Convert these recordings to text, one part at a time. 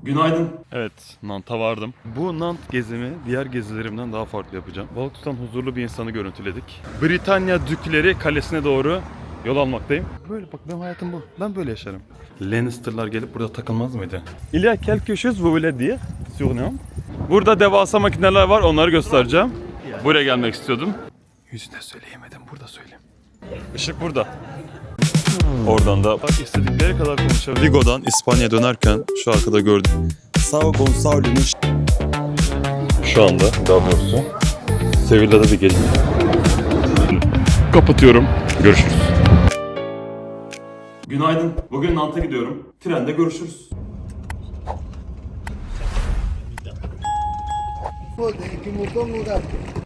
Günaydın. Evet, Nant'a vardım. Bu Nant gezimi diğer gezilerimden daha farklı yapacağım. Balık tutan huzurlu bir insanı görüntüledik. Britanya Dükleri Kalesi'ne doğru yol almaktayım. Böyle bak, benim hayatım bu. Ben böyle yaşarım. Lannister'lar gelip burada takılmaz mıydı? Il y a quelque chose vous voulez dire sur nous? Burada devasa makineler var, onları göstereceğim. Buraya gelmek istiyordum. Yüzüne söyleyemedim, burada söyleyeyim. Işık burada. Oradan da bak, istedikleri kadar konuşabilir. Vigo'dan İspanya'ya dönerken şu arkada gördüm. São Gonçalo'nun şu anda daha doğrusu Sevilla'da bir gezi. Kapatıyorum. Görüşürüz. Günaydın. Bugün Nant'a gidiyorum. Trende görüşürüz.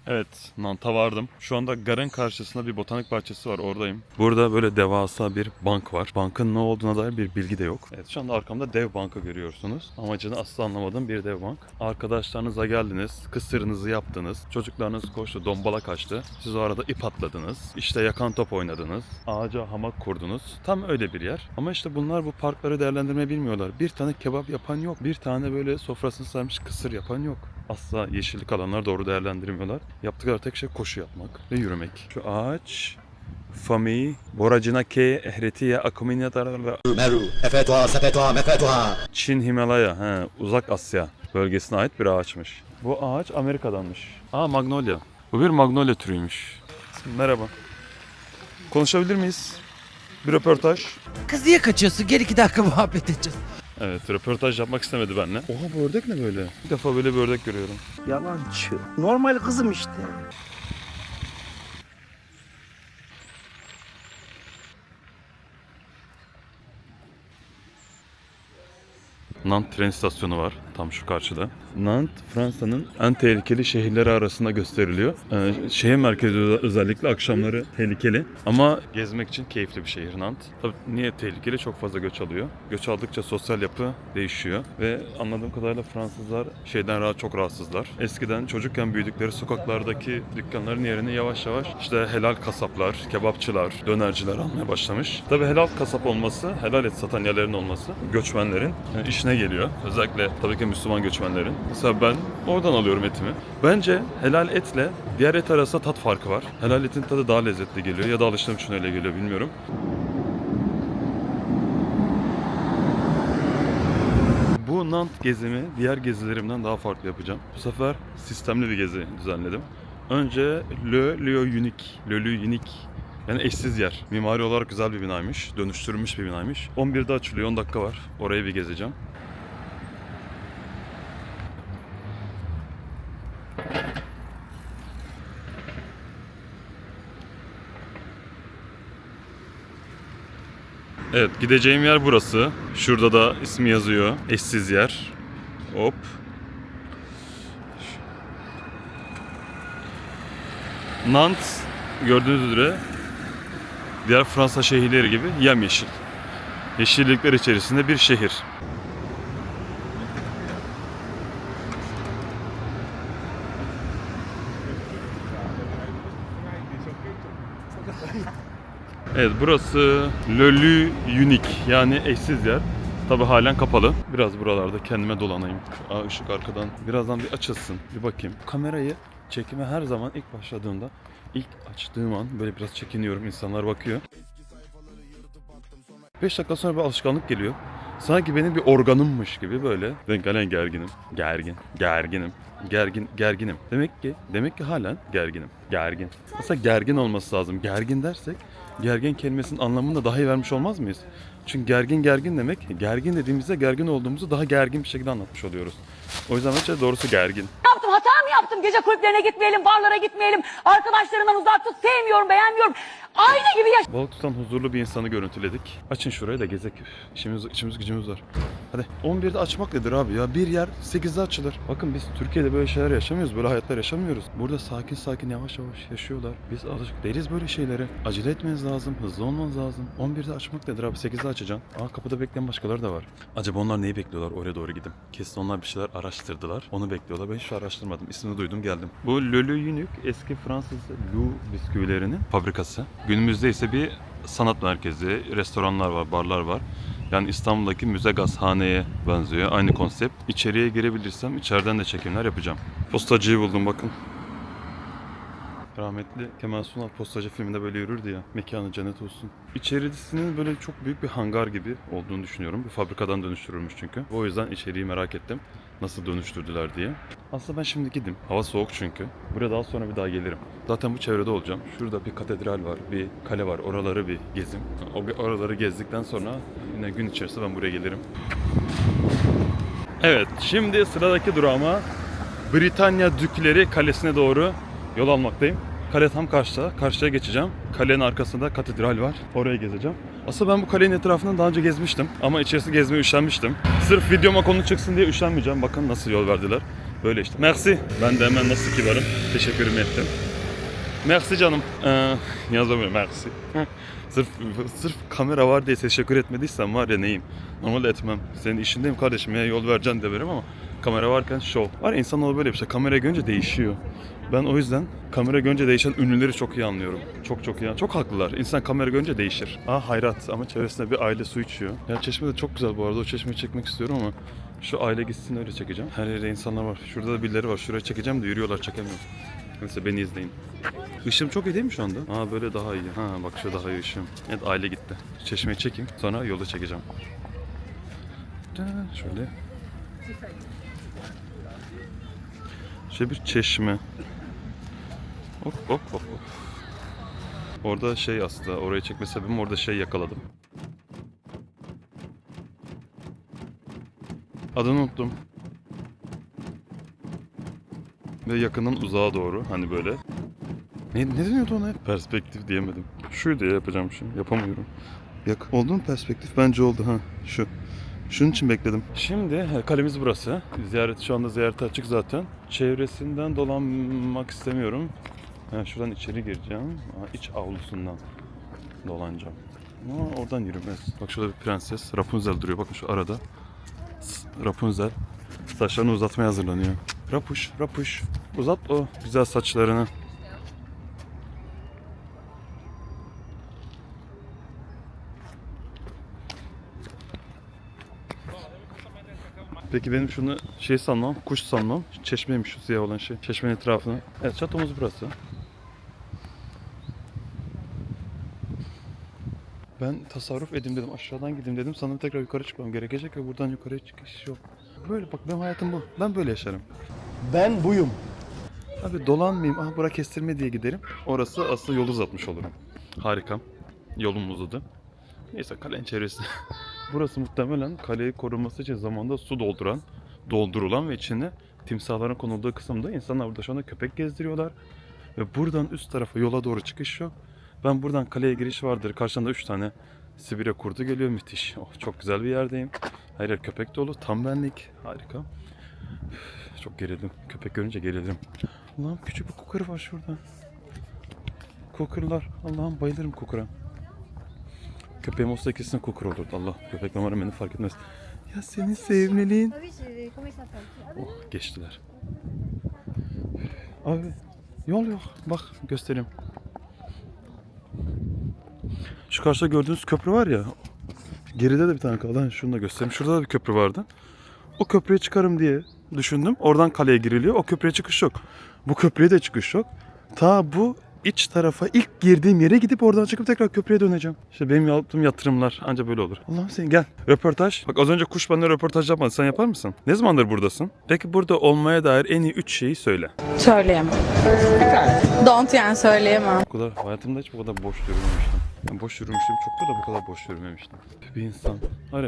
Evet, Nant'a vardım. Şu anda garın karşısında bir botanik bahçesi var, oradayım. Burada böyle devasa bir bank var. Bankın ne olduğuna dair bir bilgi de yok. Evet, şu anda arkamda dev bankı görüyorsunuz. Amacını asla anlamadığım bir dev bank. Arkadaşlarınızla geldiniz, kısırınızı yaptınız, çocuklarınız koştu, dombala kaçtı. Siz o arada ip atladınız, işte yakan top oynadınız, ağaca hamak kurdunuz. Tam öyle bir yer. Ama işte bunlar bu parkları değerlendirmeyi bilmiyorlar. Bir tane kebap yapan yok. Bir tane böyle sofrasını sarmış kısır yapan yok. Asla yeşillik alanlar doğru değerlendirmiyorlar. Yaptıkları tek şey koşu yapmak ve yürümek. Şu ağaç Fami, Boracınake, Ehretiye, Akuminya tarafında Meru, Efetua, Sepetua, Mefetua. Çin Himalaya, Uzak Asya bölgesine ait bir ağaçmış. Bu ağaç Amerika'danmış. Magnolia. Bu bir magnolia türüymüş. Merhaba. Konuşabilir miyiz? Bir röportaj. Kız niye kaçıyorsun? Gel 2 dakika muhabbet edeceğiz. Evet, röportaj yapmak istemedi benimle. Oha, bu ördek ne böyle? Bir defa böyle bir ördek görüyorum. Yalancı. Normal kızım işte. Nantes tren istasyonu var tam şu karşıda. Nantes, Fransa'nın en tehlikeli şehirleri arasında gösteriliyor. Şehir merkezi özellikle akşamları tehlikeli ama gezmek için keyifli bir şehir Nantes. Tabii niye tehlikeli? Çok fazla göç alıyor. Göç aldıkça sosyal yapı değişiyor ve anladığım kadarıyla Fransızlar şeyden çok rahatsızlar. Eskiden çocukken büyüdükleri sokaklardaki dükkanların yerini yavaş yavaş işte helal kasaplar, kebapçılar, dönerciler almaya başlamış. Tabii helal kasap olması, helal et satan yerlerin olması göçmenlerin işine geliyor. Özellikle tabii ki Müslüman göçmenlerin. Mesela ben oradan alıyorum etimi. Bence helal etle diğer et arasında tat farkı var. Helal etin tadı daha lezzetli geliyor ya da alıştığım için öyle geliyor, bilmiyorum. Bu Nantes gezimi diğer gezilerimden daha farklı yapacağım. Bu sefer sistemli bir gezi düzenledim. Önce Le Lieu Unique, Le Lieu Unique. Yani eşsiz yer. Mimari olarak güzel bir binaymış. Dönüştürülmüş bir binaymış. 11'de açılıyor, 10 dakika var. Orayı bir gezeceğim. Evet, gideceğim yer burası. Şurada da ismi yazıyor. Eşsiz yer. Hop. Nantes gördüğünüz üzere diğer Fransa şehirleri gibi yemyeşil. Yeşillikler içerisinde bir şehir. Evet, burası Le Lieu Unique, yani eşsiz yer. Tabi halen kapalı. Biraz buralarda kendime dolanayım. Işık arkadan birazdan bir açılsın. Bir bakayım. Kamerayı çekime her zaman ilk başladığımda, ilk açtığım an böyle biraz çekiniyorum. İnsanlar bakıyor. 5 dakika sonra bir alışkanlık geliyor. Sanki benim bir organımmış gibi böyle. Ben galen gerginim. Gerginim. Demek ki halen gerginim. Gergin. Aslında gergin olması lazım. Gergin dersek gergin kelimesinin anlamını da daha iyi vermiş olmaz mıyız? Çünkü gergin demek, gergin dediğimizde gergin olduğumuzu daha gergin bir şekilde anlatmış oluyoruz. O yüzden bence doğrusu gergin. Hata mı yaptım? Gece kulüplerine gitmeyelim, barlara gitmeyelim. Arkadaşlarımdan uzak tut, sevmiyorum, beğenmiyorum. Aynı gibi yaş... Balık tutan huzurlu bir insanı görüntüledik. Açın şurayı da gezek. İşimiz gücümüz var. Hadi 11'de açmak nedir abi ya? Bir yer 8'de açılır. Bakın biz Türkiye'de böyle şeyler yaşamıyoruz. Böyle hayatlar yaşamıyoruz. Burada sakin yavaş yaşıyorlar. Biz alışık değiliz böyle şeylere. Acele etmeniz lazım. Hızlı olmanız lazım. 11'de açmak nedir abi? 8'de açacaksın. Kapıda bekleyen başkaları da var. Acaba onlar neyi bekliyorlar? Oraya doğru gidip. Kesin onlar bir şeyler araştırdılar. Onu bekliyorlar. Ben hiç araştırmadım. İsmini duydum, geldim. Bu Le Lieu Unique eski Fransız Lou bisküvilerinin fabrikası. Günümüzde ise bir sanat merkezi, restoranlar var, barlar var. Yani İstanbul'daki müze gazhaneye benziyor. Aynı konsept. İçeriye girebilirsem içeriden de çekimler yapacağım. Postacıyı buldum bakın. Rahmetli Kemal Sunal Postacı filminde böyle yürürdü ya. Mekanı cennet olsun. İçerisinin böyle çok büyük bir hangar gibi olduğunu düşünüyorum. Bir fabrikadan dönüştürülmüş çünkü. O yüzden içeriği merak ettim. Nasıl dönüştürdüler diye. Aslında ben şimdi gideyim. Hava soğuk çünkü. Buraya daha sonra bir daha gelirim. Zaten bu çevrede olacağım. Şurada bir katedral var, bir kale var. Oraları bir gezim. Oraları gezdikten sonra yine gün içerisinde ben buraya gelirim. Evet, şimdi sıradaki durağıma Britanya Dükleri Kalesi'ne doğru yol almaktayım. Kale tam karşıda. Karşıya geçeceğim. Kalenin arkasında katedral var. Oraya gezeceğim. Aslında ben bu kalenin etrafından daha önce gezmiştim. Ama içerisi gezmeye üşenmiştim. Sırf videoma konu çıksın diye üşenmeyeceğim. Bakın nasıl yol verdiler. Böyle işte. Merci. Ben de hemen nasıl kibarım. Teşekkürümü ettim. Merci canım. Yazamıyorum. Merci. Sırf kamera var diye teşekkür etmediysem var ya neyim. Normalde etmem. Senin işindeyim kardeşim ya yol vereceksin de veririm ama kamera varken şov. Var ya insanoğlu böyle bir şey. Kamera görünce değişiyor. Ben o yüzden kamera görünce değişen ünlüleri çok iyi anlıyorum. Çok iyi. Çok haklılar. İnsan kamera görünce değişir. Hayrat ama çevresinde bir aile su içiyor. Ya çeşme de çok güzel bu arada. O çeşmeyi çekmek istiyorum ama şu aile gitsin öyle çekeceğim. Her yerde insanlar var. Şurada da birileri var. Şuraya çekeceğim de yürüyorlar çekemiyorum. Neyse beni izleyin. Işığım çok iyi değil mi şu anda? Böyle daha iyi. Bak şu daha iyi ışığım. Evet aile gitti. Çeşmeyi çekeyim. Sonra yolda çekeceğim. Şöyle. Şöyle bir çeşme. Hop. Orada aslında oraya çekme sebebim orada yakaladım. Adını unuttum. Ve yakından uzağa doğru hani böyle. Ne deniyordu ona? Perspektif diyemedim. Şuydu ya yapacağım şimdi. Yapamıyorum. Oldu mu perspektif? Bence oldu şu. Şunun için bekledim. Şimdi kalemiz burası. Şu anda ziyarete açık zaten. Çevresinden dolanmak istemiyorum. Şuradan içeri gireceğim. İç avlusundan dolanacağım. Ama oradan yürümez. Bak şurada bir prenses. Rapunzel duruyor. Bakın şu arada. Rapunzel. Saçlarını uzatmaya hazırlanıyor. Rapuş. Uzat o güzel saçlarını. Peki benim şunu sanmam, kuş sanmam. Çeşmeymiş şu siyah olan şey. Çeşmenin etrafına. Evet çatomuz burası. Ben tasarruf edeyim dedim. Aşağıdan gideyim dedim. Sanırım tekrar yukarı çıkmam gerekecek ve buradan yukarıya çıkış yok. Böyle bak benim hayatım bu. Ben böyle yaşarım. Ben buyum. Abi dolanmayayım. Bura kestirme diye giderim. Orası aslında yolu uzatmış olurum. Harika. Yolum uzadı. Neyse kalenin çevresi. Burası muhtemelen kaleyi koruması için zamanda su doldurulan ve içine timsahların konulduğu kısımda insanlar burada şu anda köpek gezdiriyorlar. Ve buradan üst tarafa yola doğru çıkış yok. Ben buradan kaleye giriş vardır. Karşımda 3 tane Sibirya kurdu geliyor. Müthiş. Çok güzel bir yerdeyim. Her yer köpek dolu. Tam benlik. Harika. Çok gerildim. Köpek görünce gerildim. Allah'ım küçük bir kukur var şurada. Kukurlar. Allah'ım bayılırım kukura. Köpeğim olsa kesin kukur olurdu. Allah köpek numaram beni fark etmez. Ya senin sevimliliğin. Geçtiler. Abi yol yok. Bak göstereyim. Şu karşıda gördüğünüz köprü var ya. Geride de bir tane kaldı. Şunu da göstereyim. Şurada da bir köprü vardı. O köprüye çıkarım diye düşündüm. Oradan kaleye giriliyor. O köprüye çıkış yok. Bu köprüye de çıkış yok. Ta bu iç tarafa ilk girdiğim yere gidip oradan çıkıp tekrar köprüye döneceğim. İşte benim yaptığım yatırımlar anca böyle olur. Allah'ım sen gel. Röportaj. Bak az önce kuş bana röportaj yapmadı. Sen yapar mısın? Ne zamandır buradasın? Peki burada olmaya dair en iyi 3 şeyi söyle. Söyleyemem. Don't yani söyleyemem. Bu kadar hayatımda hiç bu kadar boş yürümemiştim. Yani boş yürümüştüm çoktur da bu kadar boş yürümemiştim.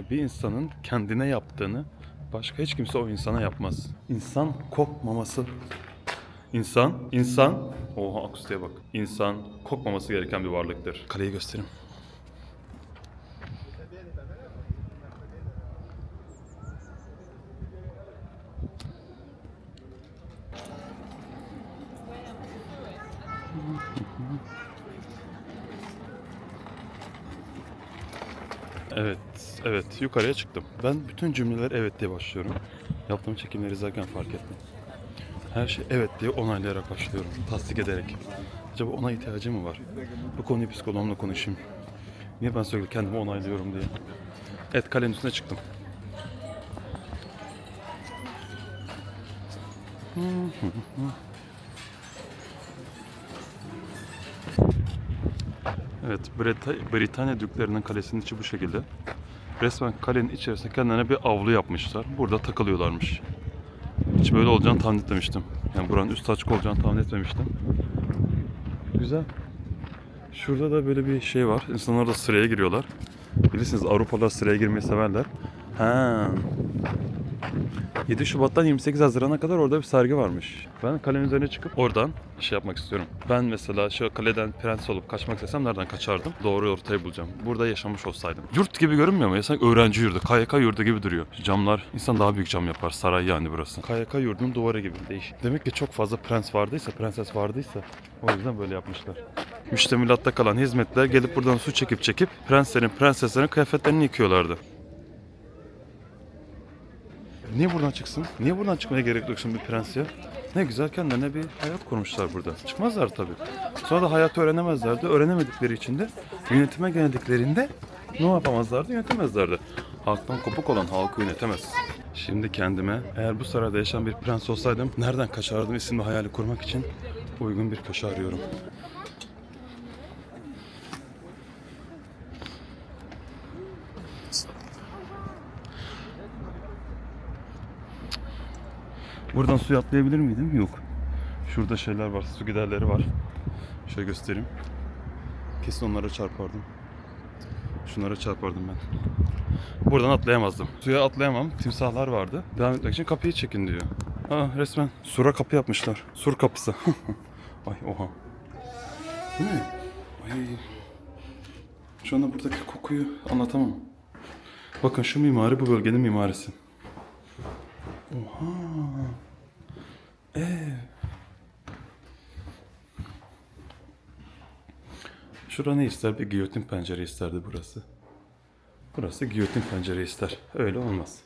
Bir insanın kendine yaptığını başka hiç kimse o insana yapmaz. İnsan kokmaması. İnsan. Oha akustiğe bak. İnsan kokmaması gereken bir varlıktır. Kaleyi göstereyim. Evet yukarıya çıktım. Ben bütün cümleler evet diye başlıyorum. Yaptığım çekimleri izlerken fark ettim. Her şey evet diye onaylayarak başlıyorum. Tasdik ederek. Acaba ona ihtiyacım mı var? Bu konuyu psikoloğumla konuşayım. Niye ben sürekli kendimi onaylıyorum diye. Evet, kalenin üstüne çıktım. Evet, Britanya Düklerinin kalesinin içi bu şekilde. Resmen kalenin içerisinde kendilerine bir avlu yapmışlar. Burada takılıyorlarmış. Hiç böyle olacağını tahmin etmemiştim. Yani buranın üstü açık olacağını tahmin etmemiştim. Güzel. Şurada da böyle bir şey var. İnsanlar da sıraya giriyorlar. Bilirsiniz Avrupalılar sıraya girmeyi severler. Ha. 7 Şubat'tan 28 Haziran'a kadar orada bir sergi varmış. Ben kalenin üzerine çıkıp oradan şey yapmak istiyorum. Ben mesela şu kaleden prens olup kaçmak istesem nereden kaçardım? Doğru ortayı bulacağım. Burada yaşamış olsaydım. Yurt gibi görünmüyor mu? Ya sanki öğrenci yurdu, KYK yurdu gibi duruyor. Camlar, insan daha büyük cam yapar. Saray yani burası. KYK yurdunun duvarı gibi değişik. Demek ki çok fazla prens vardıysa, prenses vardıysa o yüzden böyle yapmışlar. Müştemilatta kalan hizmetler gelip buradan su çekip prenslerin, prenseslerin kıyafetlerini yıkıyorlardı. Niye buradan çıksın? Niye buradan çıkmaya gerek duysun bir prens ya? Ne güzel kendilerine bir hayat kurmuşlar burada. Çıkmazlar tabii. Sonra da hayatı öğrenemezlerdi. Öğrenemedikleri için de yönetime geldiklerinde ne yapamazlardı? Yönetemezlerdi. Halktan kopuk olan halkı yönetemez. Şimdi kendime eğer bu sarayda yaşayan bir prens olsaydım nereden kaçardım isimli hayali kurmak için uygun bir köşe arıyorum. Buradan suya atlayabilir miydim? Yok. Şurada şeyler var, su giderleri var. Şöyle göstereyim. Kesin onlara çarpardım. Şunlara çarpardım ben. Buradan atlayamazdım. Suya atlayamam. Timsahlar vardı. Devam etmek için kapıyı çekin diyor. Resmen sura kapı yapmışlar. Sur kapısı. Ay oha. Bu ne? Ay. Şu anda buradaki kokuyu anlatamam. Bakın şu mimari bu bölgenin mimarisi. Oha. Şura ne ister? Bir giyotin pencere isterdi burası. Burası giyotin pencere ister. Öyle olmaz.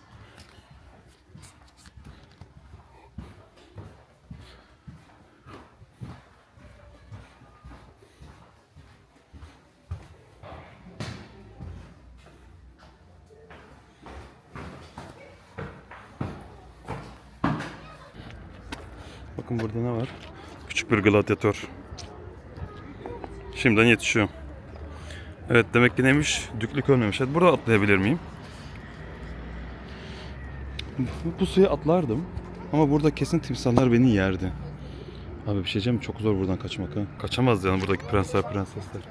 Bakın burada ne var? Küçük bir gladyatör. Şimdiden yetişiyor. Evet, demek ki neymiş? Düklük ölmemiş. Evet, burada atlayabilir miyim? Bu suya atlardım. Ama burada kesin timsahlar beni yerdi. Abi bir şey diyeceğim, çok zor buradan kaçmak ha. Kaçamaz yani buradaki prensler, prensesler.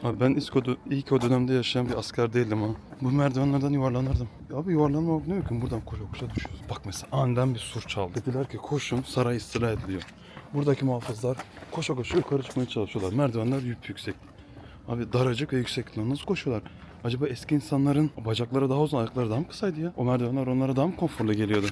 Abi ben ilk o dönemde yaşayan bir asker değildim ha. Bu merdivenlerden yuvarlanırdım. Abi yuvarlanmak ne mümkün, buradan koşa düşüyoruz. Bak mesela aniden bir sur çaldı. Dediler ki koşun, saray istila ediliyor. Buradaki muhafızlar koşa yukarı çıkmaya çalışıyorlar. Merdivenler yüksek. Abi daracık ve yükseklikten nasıl koşuyorlar? Acaba eski insanların bacakları daha uzun, ayakları daha mı kısaydı ya? O merdivenler onlara daha mı konforlu geliyordu?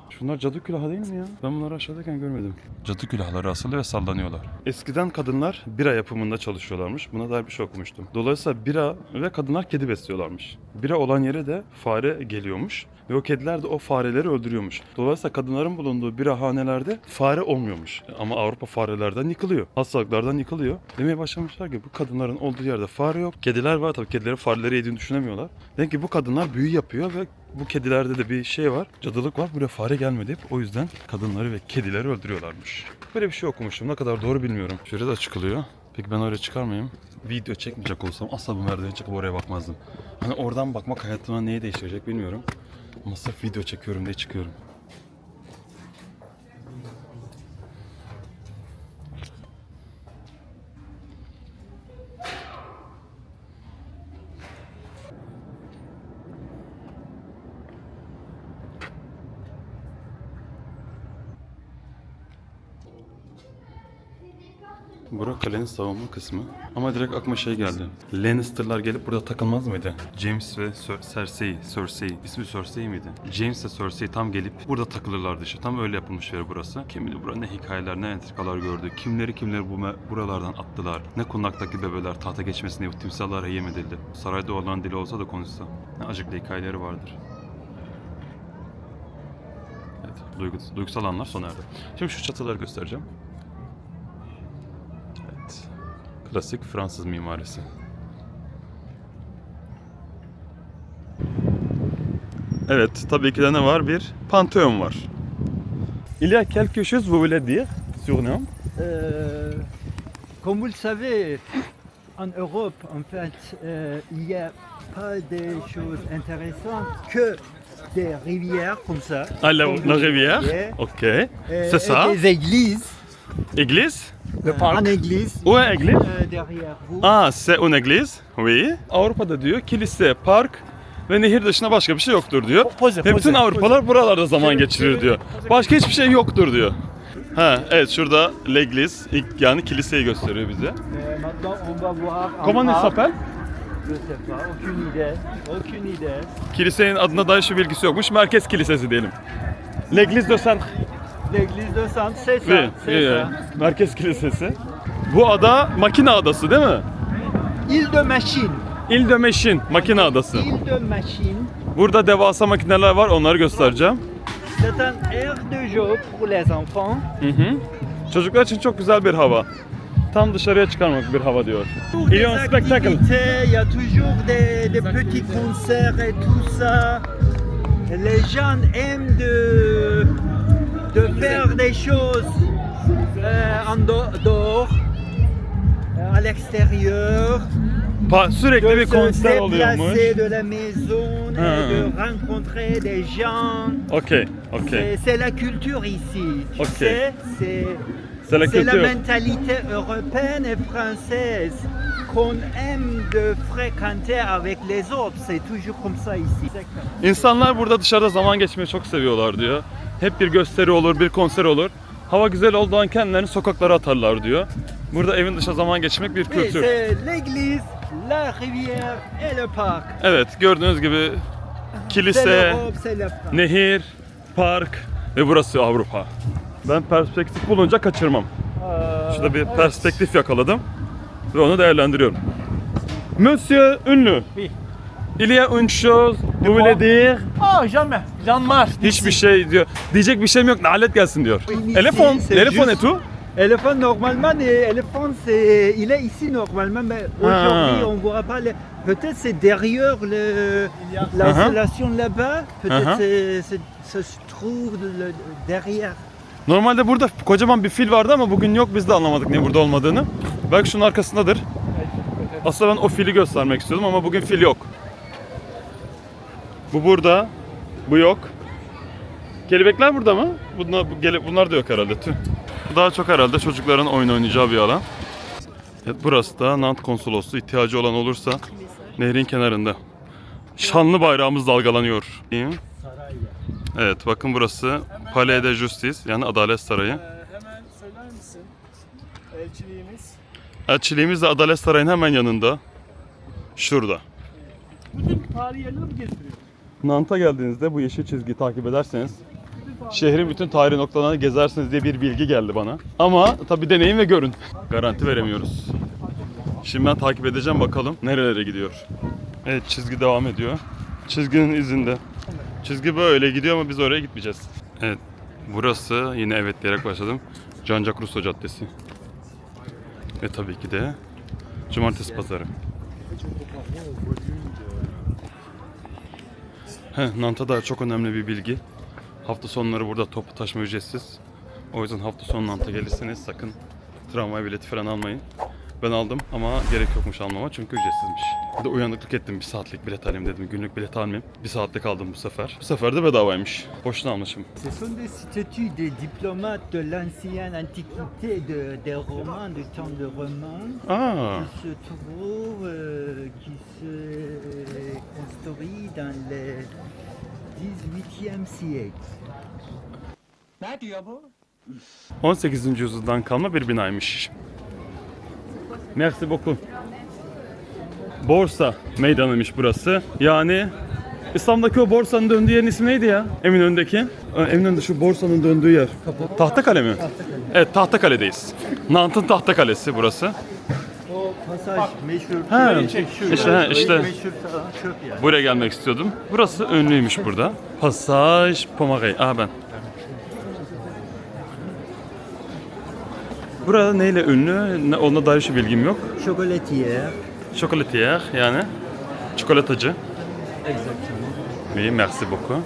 Şunlar cadı külahı değil mi ya? Ben bunları aşağıdayken görmedim. Cadı külahları asılı ve sallanıyorlar. Eskiden kadınlar bira yapımında çalışıyorlarmış. Buna dair bir şey okumuştum. Dolayısıyla bira ve kadınlar kedi besliyorlarmış. Bira olan yere de fare geliyormuş. Ve o kediler de o fareleri öldürüyormuş. Dolayısıyla kadınların bulunduğu birahanelerde fare olmuyormuş. Ama Avrupa farelerden yıkılıyor. Hastalıklardan yıkılıyor. Demeye başlamışlar ki bu kadınların olduğu yerde fare yok. Kediler var, tabii kedilerin fareleri yediğini düşünemiyorlar. Demek ki bu kadınlar büyü yapıyor ve bu kedilerde de bir şey var. Cadılık var. Buraya fare gelmedi hep. O yüzden kadınları ve kedileri öldürüyorlarmış. Böyle bir şey okumuştum. Ne kadar doğru bilmiyorum. Şöyle de çıkılıyor. Peki ben oraya çıkar mıyım? Video çekmeyecek olsam asla bu merdivene çıkıp oraya bakmazdım. Hani oradan bakmak hayatıma neyi değiştirecek bilmiyorum. Ama sırf video çekiyorum diye çıkıyorum. Bura kalenin savunma kısmı. Ama direkt aklıma şey geldi. Lannister'lar gelip burada takılmaz mıydı? James ve Cersei. İsmi Cersei miydi? James ve Cersei tam gelip burada takılırlardı işte. Tam öyle yapılmış yer burası. Kim bilir burada ne hikayeler, ne entrikalar gördü. Kimleri buralardan attılar. Ne kundaktaki bebeler tahta geçmesin diye bu timsahlara yem edildi. Sarayda olan dili olsa da konuşsa. Ne acıklı hikayeleri vardır. Evet, duygusal anlar sona erdi. Şimdi şu çatıları göstereceğim. Klasik Fransız mimarisi. Evet, tabii ki de ne var? Bir Pantheon var. Il y a quelque chose vous voulez dire sur nous? Comme vous le savez, en Europe, en fait, il n'y a pas des choses intéressantes que des rivières comme ça. Ah, la Comme rivière? yeah. Ok. Et C'est ça? des églises. Église? En église. Où est église? Derrière vous. Ah, c'est une église. Oui. Avrupa'da diyor kilise, park ve nehir dışında başka bir şey yoktur diyor. Ve bütün Avrupalar buralarda zaman geçirir diyor. Başka hiçbir şey yoktur diyor. Ha, evet şurada l'église, yani kiliseyi gösteriyor bize. Maintenant, on va voir. en Comment il bas. s'appelle? Je sais pas, aucune idée. Aucune idée. Kilisenin adına dair hiçbir bilgisi yokmuş. Merkez Kilisesi diyelim. L'église de Saint. L'église de Sainte, c'est ça. Oui, C'est ça. Merkez Kilisesi. Bu ada makine adası değil mi? Île de Machine. Ile de Machine, makine adası. Île de Machine. Burada devasa makineler var, onları göstereceğim. C'est un aire de jeu pour les enfants. Hı hı. Çocuklar için çok güzel bir hava. Tam dışarıya çıkarmak bir hava diyor. Il y a un Des spectacle. activités, il y a toujours des petits concerts et tout ça. Les gens aiment de faire des choses dehors, à l'extérieur, Sürekli de bir se konser oluyormuş. déplacer de la maison, et Ah. de rencontrer des gens. Okey, okey. C'est la culture ici, tu Ok. sais, c'est C'est la c'est la culture. mentalité européenne et française qu'on aime de fréquenter avec les autres. C'est toujours comme ça ici. İnsanlar burada dışarıda zaman geçmeyi çok seviyorlar diyor. Hep bir gösteri olur, bir konser olur. Hava güzel olduğu an kendilerini sokaklara atarlar diyor. Burada evin dışında zaman geçirmek bir Oui, kültür. c'est l'église, la rivière et le parc. Evet, gördüğünüz gibi C'est kilise, l'Europe, c'est la France. nehir, park ve burası Avrupa. Ben perspektif bulunca kaçırmam. Şurada bir perspektif yakaladım ve onu değerlendiriyorum. Monsieur ünlü. Il y a une chose, vous voulez dire? Ah jamais, Jean-Marc. Hiçbir şey diyor. Diyecek bir şeyim yok, nalet gelsin diyor. Elefon, c'est elefon juste- et tout. Éléphant normalement, éléphant il est ici normalement, mais aujourd'hui on voit pas. Peut-être c'est derrière l'installation là-bas. Peut-être ça se trouve derrière. Normalde burada kocaman bir fil vardı ama bugün yok, biz de anlamadık niye burada olmadığını. Belki şunun arkasındadır. Aslında ben o fili göstermek istiyordum ama bugün fil yok. Bu burada, bu yok. Kelebekler burada mı? Bunlar da yok herhalde. Tüh. Bu daha çok herhalde çocukların oyun oynayacağı bir alan. Evet, burası da Nantes Konsolosluğu, ihtiyacı olan olursa nehrin kenarında. Şanlı bayrağımız dalgalanıyor. İyi mi? Evet, bakın burası Palais de Justice, yani Adalet Sarayı. Hemen söyler misin? Elçiliğimiz. Elçiliğimiz de Adalet Sarayı'nın hemen yanında. Şurada. Bütün tarihi yerleri mi gezdiriyor? Nantes'a geldiğinizde bu yeşil çizgiyi takip ederseniz şehrin bütün tarihi noktalarını gezersiniz diye bir bilgi geldi bana. Ama tabii deneyin ve görün. Garanti veremiyoruz. Şimdi ben takip edeceğim, bakalım nerelere gidiyor. Evet, çizgi devam ediyor. Çizginin izinde. Çizgi böyle gidiyor ama biz oraya gitmeyeceğiz. Evet, burası yine evet diyerek başladım. Jean-Jacques Rousseau Caddesi. Ve tabii ki de Cumartesi Pazarı. Nantes'ta da çok önemli bir bilgi. Hafta sonları burada toplu taşıma ücretsiz. O yüzden hafta sonu Nantes'a gelirseniz sakın tramvay bileti falan almayın. Ben aldım ama gerek yokmuş almama çünkü ücretsizmiş. Bir de uyanıklık ettim, bir saatlik bilet alayım dedim. Günlük bilet almayayım. Bir saatlik aldım bu sefer. Bu sefer de bedavaymış. Boşuna almışım. Ce sont des statues des diplomates de l'ancienne antiquité, des romans, du temps de Roman, Aa, qui se trouvent, qui se construit dans le 18e siècle. 18. yüzyıldan kalma bir binaymış. Merci beaucoup. Borsa meydanıymış burası. Yani İstanbul'daki o borsanın döndüğü yerin ismi neydi ya? Eminönü'ndeki. Eminönü'nde şu borsanın döndüğü yer. Tahtakale mi? Evet, Tahtakale'deyiz. Nantes'ın Tahtakalesi burası. O pasaj meşhur. Ha, Meşhur. işte. Meşhur falan çok yani. Buraya gelmek istiyordum. Burası ünlüymüş burada. Passage Pomaré. Ben. Burada neyle ünlü? Ona dair hiçbir bilgim yok. Chocolatière. Chocolatier yani. Çikolatacı. Exactement. Oui, merci beaucoup.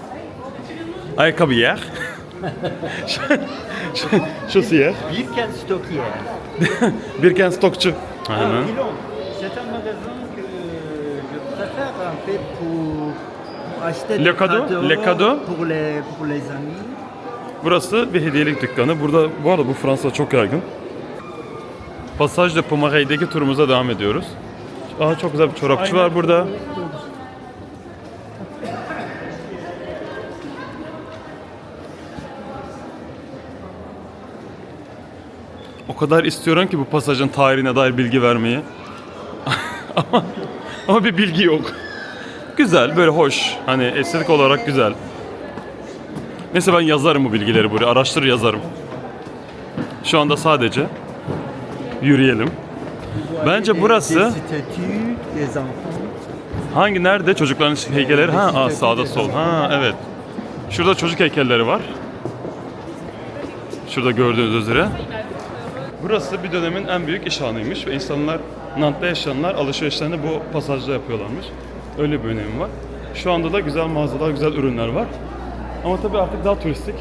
Ayakkabıyer. Chaussière. Birkenstockière. Birken stokçu. Aynen. Pilon. C'est un magasin que je préfère en fait pour acheter Les des cadeaux? Les cadeaux? pour les amis. Burası bir hediyelik dükkanı. Burada bu arada bu Fransa'da çok yaygın. Passage de Pomaray'daki turumuza devam ediyoruz. Aa, çok güzel bir çorapçı var burada. O kadar istiyorum ki bu pasajın tarihine dair bilgi vermeyi. ama bir bilgi yok. Güzel, böyle hoş. Hani estetik olarak güzel. Neyse ben yazarım bu bilgileri buraya. Araştırır yazarım. Şu anda sadece yürüyelim. Bence burası... Des statues, des enfants. Hangi, nerede? Çocukların heykelleri? Ha, sağda sol. Ha, evet. Şurada çocuk heykelleri var. Şurada gördüğünüz üzere. Burası bir dönemin en büyük iş hanıymış ve insanlar, Nant'ta yaşayanlar alışverişlerini bu pasajda yapıyorlarmış. Öyle bir önemi var. Şu anda da güzel mağazalar, güzel ürünler var. Ama tabii artık daha turistik.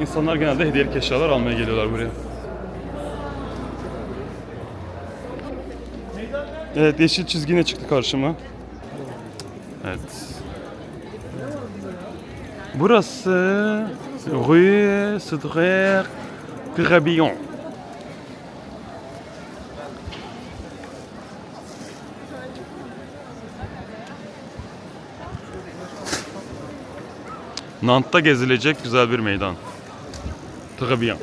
İnsanlar genelde hediyelik eşyalar almaya geliyorlar buraya. Evet, yeşil çizgi yine çıktı karşıma. Evet. Burası Rue Cédric Pirabillon. Nant'ta gezilecek güzel bir meydan. Très bien.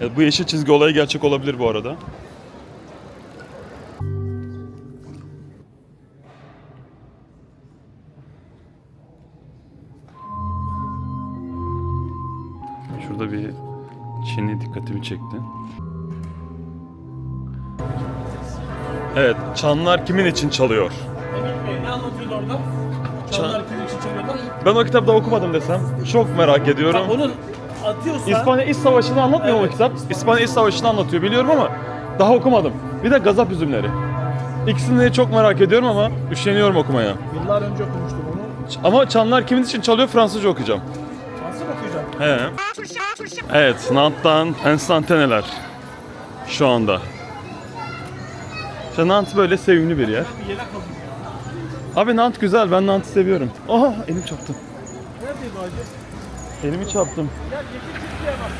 Evet, bu yeşil çizgi olayı gerçek olabilir bu arada. Şurada bir Çinli dikkatimi çekti. Evet, çanlar kimin için çalıyor? Ne anlatıyordu orada? Çanlar kimin için çalıyordu? Ben o kitapta okumadım desem. Çok merak ediyorum. Bak onu atıyorsa... İspanya İç Savaşı'nı anlatmıyor mu o kitap? İspanya İç Savaşı'nı anlatıyor biliyorum ama daha okumadım. Bir de Gazap Üzümleri. İkisini de çok merak ediyorum ama üşeniyorum okumaya. Yıllar önce okumuştum onu. Ama çanlar kimin için çalıyor Fransızca okuyacağım. Nasıl okuyacağım? He. Evet, Nant'tan enstantaneler. Şu anda. İşte Nant böyle sevimli bir yer. Bir yere kaldım ya. Abi Nant güzel, ben Nant'ı seviyorum. Aha, elim çarptı. Neredeydi acı? Elimi çarptım. Ya yeşil çizgiye bak.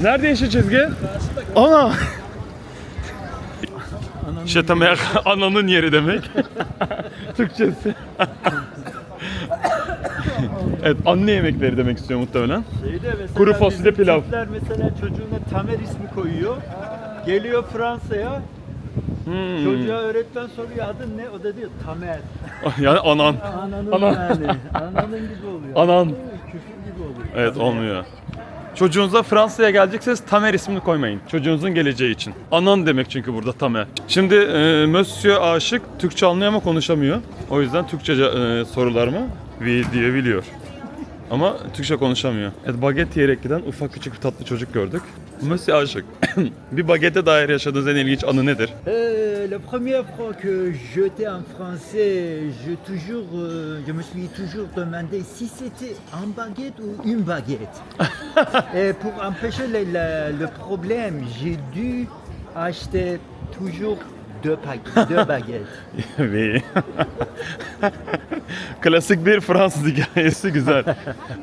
Nerede yeşil çizgi? Ana! Şetamer, ananın yeri demek. Türkçesi. Evet, anne yemekleri demek istiyor muhtemelen. Kuru fasulye pilav. Türkler mesela çocuğuna Tamer ismi koyuyor. Geliyor Fransa'ya. Çocuğa öğretmen soruyor adın ne? O da diyor Tamer. Yani anan. Ananın Ana. yani. Ananın gibi oluyor. Anan. Küfür gibi oluyor. Evet, olmuyor. Çocuğunuza Fransa'ya gelecekseniz Tamer ismini koymayın. Çocuğunuzun geleceği için. Anan demek çünkü burada Tamer. Şimdi Monsieur aşık Türkçe anlıyor ama konuşamıyor. O yüzden Türkçe sorularımı diyebiliyor. Ama Türkçe konuşamıyor. Evet, baget yiyerek giden ufak küçük bir tatlı çocuk gördük. Monsieur aşık. Bir bagete dair yaşadığınız en ilginç anı nedir? La première fois que j'étais en français, je me suis toujours demandé si c'était un baguette ou une baguette. Et pour empêcher le problème, j'ai dû acheter toujours deux baguettes. Ve klasik bir Fransız hikayesi güzel.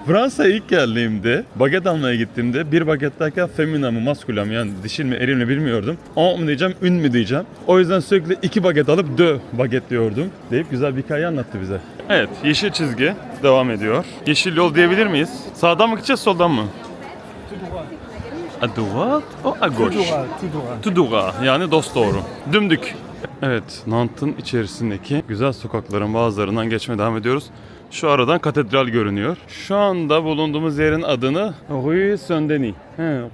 Fransa'ya ilk geldiğimde, baget almaya gittiğimde bir baget derken femina mı, maskula mı, yani dişil mi, eril mi bilmiyordum. En mı diyeceğim, ün mü diyeceğim. O yüzden sürekli iki baget alıp dö baget diyordum deyip güzel bir hikaye anlattı bize. Evet, yeşil çizgi devam ediyor. Yeşil yol diyebilir miyiz? Sağdan mı gideceğiz, soldan mı? A droite ou à gauche? Tout droit, yani dosdoğru. Dümdük. Evet, Nant'ın içerisindeki güzel sokakların bazılarından geçmeye devam ediyoruz. Şu aradan katedral görünüyor. Şu anda bulunduğumuz yerin adını Rue Saint-Denis.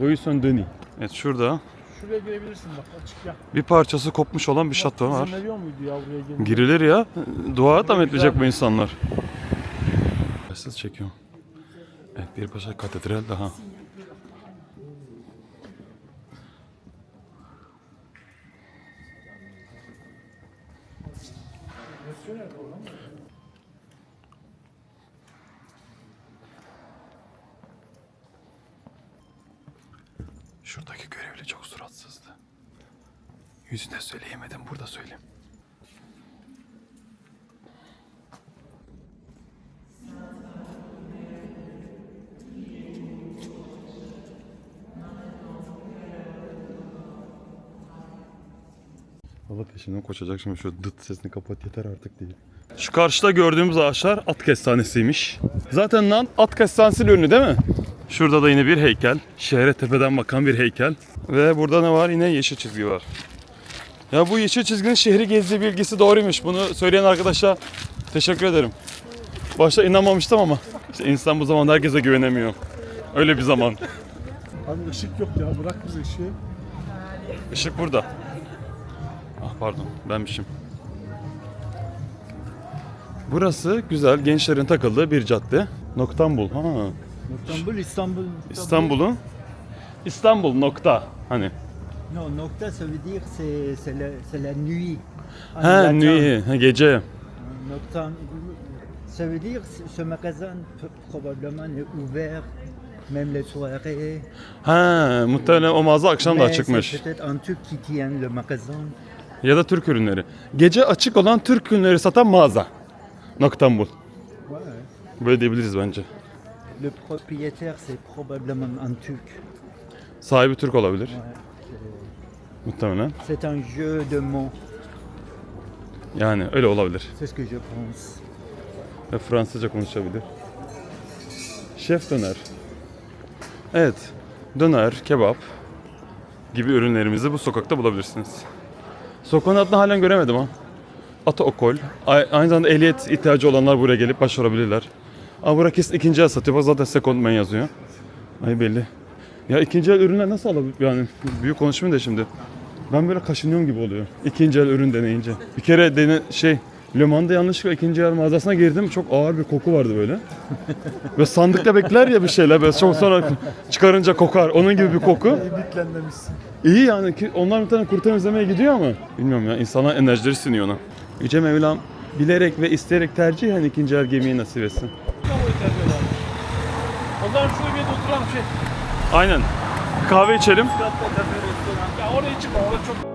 Rue Saint-Denis. Evet, şurada Şuraya girebilirsin bak açık ya. Bir parçası kopmuş olan bir şato var. İzin veriyor muydu ya buraya gelin? Girilir ya. Dua da mı edecek bu insanlar? Siz çekiyorum. Evet, bir başka katedral daha. Şuradaki görevli çok suratsızdı. Yüzüne söyleyemedim, burada söyleyeyim. Valla peşimden koşacak şimdi, şu dıt sesini kapat yeter artık değil. Şu karşıda gördüğümüz ağaçlar at kestanesiymiş. Zaten Nant at kestanesiyle ünlü değil mi? Şurada da yine bir heykel. Şehre tepeden bakan bir heykel. Ve burada ne var? Yine yeşil çizgi var. Ya bu yeşil çizginin şehri gezdiği bilgisi doğruymuş. Bunu söyleyen arkadaşa teşekkür ederim. Başta inanmamıştım ama işte insan bu zamanda herkese güvenemiyor. Öyle bir zaman. Abi ışık yok ya, bırak bizi ışığı. Işık burada. Ah pardon, benmişim. Burası güzel, gençlerin takıldığı bir cadde. Noktambul. Ha. İstanbul. İstanbul nokta. Hani. Non, nokta, ça veut dire c'est la nuit. En Ha, latin. nuit, ha, gece. Nocturne. Ça veut dire ce magasin probablement est ouvert même les soirées. Ha, muhtemelen o mağaza akşam da Mais açıkmış. c'est peut-être un Turc qui tient le magasin. Ya da Türk ürünleri. Gece açık olan Türk ürünleri satan mağaza. Noktambul. Ouais. Böyle diyebiliriz bence. Le propriétaire c'est probablement un Turc. Sahibi Türk olabilir. Ouais. Muhtemelen. C'est un jeu de mots. Yani öyle olabilir. C'est ce que je pense. Ve Fransızca konuşabilir. Şef döner. Evet. Döner, kebap gibi ürünlerimizi bu sokakta bulabilirsiniz. Sokağın adını halen göremedim ha. Ataokol. Aynı zamanda ehliyet ihtiyacı olanlar buraya gelip başvurabilirler. Ama buraya kesin ikinci el satıyor. Bak zaten second hand yazıyor. Ay belli. Ya ikinci el ürünler nasıl alabilir? Yani büyük konuşmayayım da şimdi. Ben böyle kaşınıyorum gibi oluyor. İkinci el ürün deneyince. Bir kere Le Mans'da yanlışlıkla ikinci el mağazasına girdim. Çok ağır bir koku vardı böyle. Ve sandıkta bekler ya bir şeyler. Böyle çok sonra çıkarınca kokar. Onun gibi bir koku. Bitlenmemişsin. İyi yani ki onlar bir tane kuru temizlemeye gidiyor ama. Bilmiyorum ya, insana enerjileri siniyor ona. Yüce Mevlam bilerek ve isteyerek tercihen ikinci el giymeyi nasip etsin. O zaman şurada bir yerde oturalım şey. Aynen. Kahve içelim. Ya oraya çıkma, orada çok...